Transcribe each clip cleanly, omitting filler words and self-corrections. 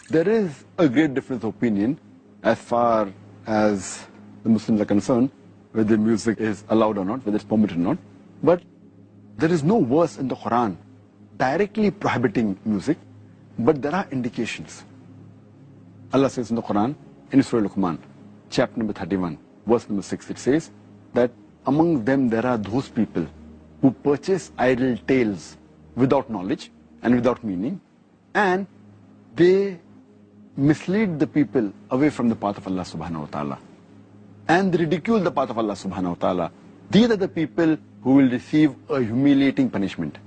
There is a great difference of opinion as far as the Muslims are concerned, whether music is allowed or not, whether it's permitted or not. But there is no verse in the Quran directly prohibiting music, but there are indications. Allah says in the Quran, in Surah Luqman, chapter number 31, verse number 6, it says that among them there are those people who purchase idle tales without knowledge and without meaning, and they mislead the people away from the path of Allah subhanahu wa ta'ala, and they ridicule the path of Allah subhanahu wa ta'ala. These are the people who will receive a humiliating punishment.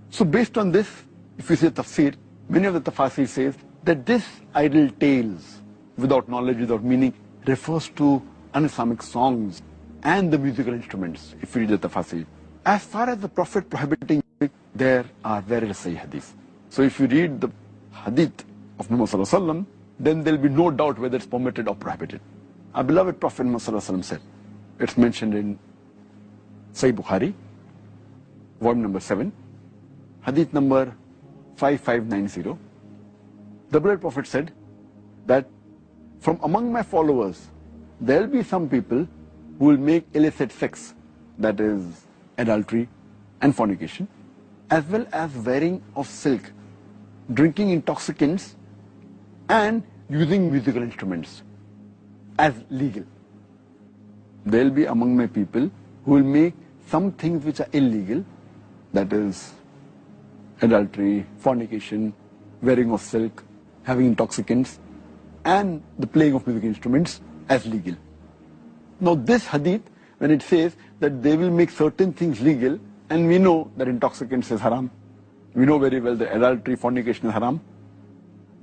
So based on this, if you say tafsir, many of the tafasir says that this idle tales without knowledge, without meaning, refers to un-Islamic songs and the musical instruments, if you read the tafasir. As far as the Prophet prohibiting music, there are various sahih hadiths. So if you read the hadith of Muhammad sallallahu alaihi wasallam, then there will be no doubt whether it's permitted or prohibited. Our beloved Prophet Muhammad sallallahu alaihi wasallam said, it's mentioned in Sahih Bukhari, volume number 7, hadith number 5590. The beloved Prophet said that from among my followers, there will be some people who will make illicit sex, that is adultery and fornication, as well as wearing of silk, drinking intoxicants, and using musical instruments as legal. There will be among my people who will make some things which are illegal, that is adultery, fornication, wearing of silk, having intoxicants, and the playing of musical instruments as legal. Now this hadith, when it says that they will make certain things legal, and we know that intoxicants is haram, we know very well that adultery, fornication is haram,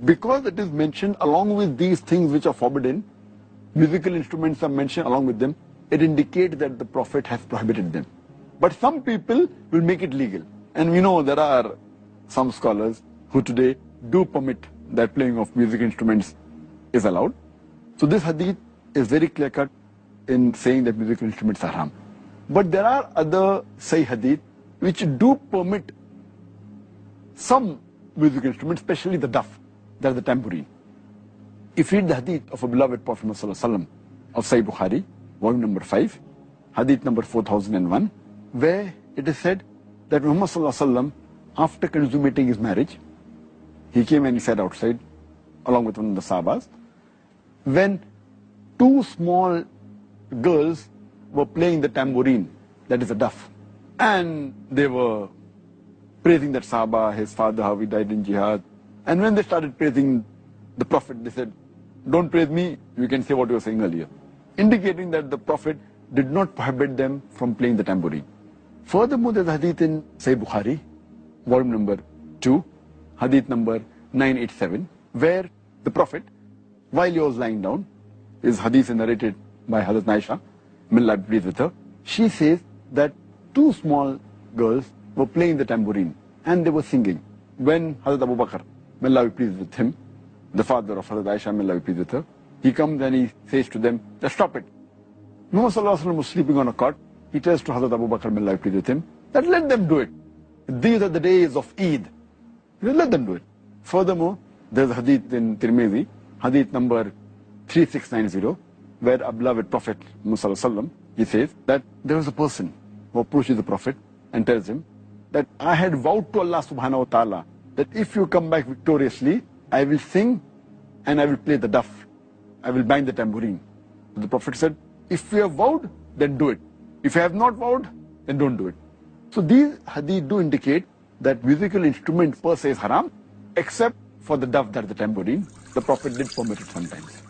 because it is mentioned along with these things which are forbidden, musical instruments are mentioned along with them, it indicates that the Prophet has prohibited them. But some people will make it legal. And we know there are some scholars who today do permit that playing of music instruments is allowed. So this hadith is very clear-cut in saying that musical instruments are haram. But there are other sahih hadith which do permit some musical instruments, especially the duff, that is the tambourine. If you read the hadith of a beloved Prophet ﷺ of Sahih Bukhari, volume number 5, hadith number 4001, where it is said that Muhammad ﷺ, after consummating his marriage, he came and he sat outside along with one of the Sahabas, when two small girls were playing the tambourine, that is a duff, and they were praising that Sahaba, his father, how he died in jihad. And when they started praising the Prophet, they said, don't praise me, you can say what you were saying earlier, indicating that the Prophet did not prohibit them from playing the tambourine. Furthermore, there's a hadith in Sahih Bukhari, volume number 2, hadith number 987, where the Prophet, while he was lying down, his hadith is narrated by Hazrat Aisha, may Allah be pleased with her, she says that two small girls were playing the tambourine and they were singing. When Hazrat Abu Bakr, may Allah be pleased with him, the father of Hazrat Aisha, may Allah be pleased with her, he comes and he says to them, just stop it. Muhammad sallallahu alaihi wasallam was sleeping on a cot. He tells to Hazrat Abu Bakr, may Allah be pleased with him, that let them do it. These are the days of Eid. He said, let them do it. Furthermore, there's a hadith in Tirmidhi, hadith number 3690, where our beloved Prophet Muhammad sallallahu alaihi wasallam, he says that there was a person who approaches the Prophet and tells him that I had vowed to Allah subhanahu wa ta'ala that if you come back victoriously, I will sing and I will play the duff. I will bang the tambourine. The Prophet said, if you have vowed, then do it. If you have not vowed, then don't do it. So these hadith do indicate that musical instruments per se is haram, except for the duff, that is the tambourine. The Prophet did permit it sometimes.